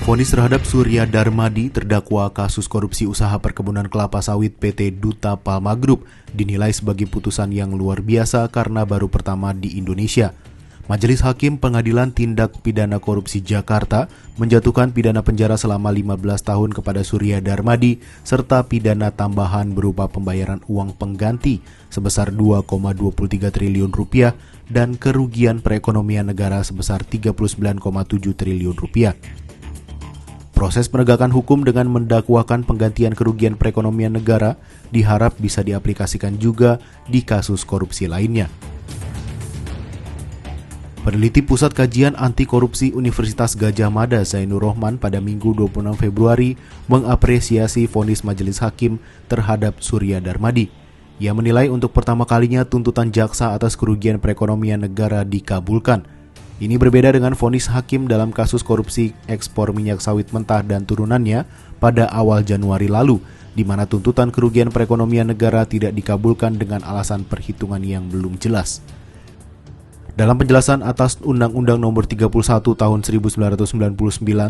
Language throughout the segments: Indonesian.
Vonis terhadap Surya Darmadi, terdakwa kasus korupsi usaha perkebunan kelapa sawit PT Duta Palma Group, dinilai sebagai putusan yang luar biasa karena baru pertama di Indonesia. Majelis Hakim Pengadilan Tindak Pidana Korupsi Jakarta menjatuhkan pidana penjara selama 15 tahun kepada Surya Darmadi serta pidana tambahan berupa pembayaran uang pengganti sebesar 2,23 triliun rupiah dan kerugian perekonomian negara sebesar 39,7 triliun rupiah. Proses penegakan hukum dengan mendakwakan penggantian kerugian perekonomian negara diharap bisa diaplikasikan juga di kasus korupsi lainnya. Peneliti Pusat Kajian Anti Korupsi Universitas Gadjah Mada Zainur Rohman pada Minggu 26 Februari mengapresiasi vonis Majelis Hakim terhadap Surya Darmadi. Ia menilai untuk pertama kalinya tuntutan jaksa atas kerugian perekonomian negara dikabulkan. Ini berbeda dengan vonis hakim dalam kasus korupsi ekspor minyak sawit mentah dan turunannya pada awal Januari lalu, di mana tuntutan kerugian perekonomian negara tidak dikabulkan dengan alasan perhitungan yang belum jelas. Dalam penjelasan atas Undang-Undang Nomor 31 Tahun 1999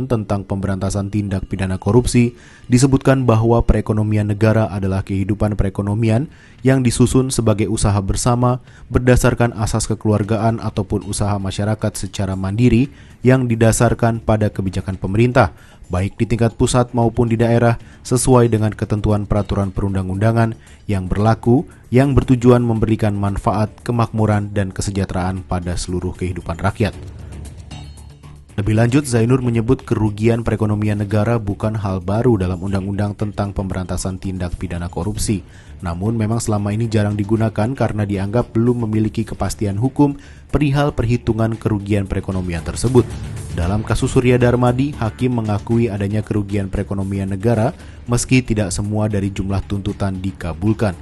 tentang Pemberantasan Tindak Pidana Korupsi, disebutkan bahwa perekonomian negara adalah kehidupan perekonomian yang disusun sebagai usaha bersama berdasarkan asas kekeluargaan ataupun usaha masyarakat secara mandiri yang didasarkan pada kebijakan pemerintah, baik di tingkat pusat maupun di daerah, sesuai dengan ketentuan peraturan perundang-undangan yang berlaku, yang bertujuan memberikan manfaat, kemakmuran, dan kesejahteraan pada seluruh kehidupan rakyat. Lebih lanjut, Zainur menyebut kerugian perekonomian negara bukan hal baru dalam Undang-Undang tentang Pemberantasan Tindak Pidana Korupsi. Namun memang selama ini jarang digunakan karena dianggap belum memiliki kepastian hukum perihal perhitungan kerugian perekonomian tersebut. Dalam kasus Surya Darmadi, hakim mengakui adanya kerugian perekonomian negara meski tidak semua dari jumlah tuntutan dikabulkan.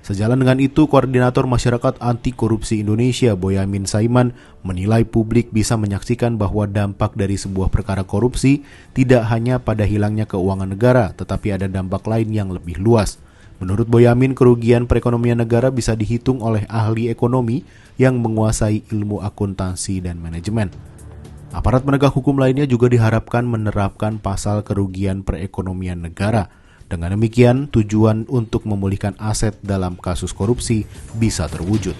Sejalan dengan itu, Koordinator Masyarakat Anti Korupsi Indonesia Boyamin Saiman menilai publik bisa menyaksikan bahwa dampak dari sebuah perkara korupsi tidak hanya pada hilangnya keuangan negara, tetapi ada dampak lain yang lebih luas. Menurut Boyamin, kerugian perekonomian negara bisa dihitung oleh ahli ekonomi yang menguasai ilmu akuntansi dan manajemen. Aparat penegak hukum lainnya juga diharapkan menerapkan pasal kerugian perekonomian negara. Dengan demikian, tujuan untuk memulihkan aset dalam kasus korupsi bisa terwujud.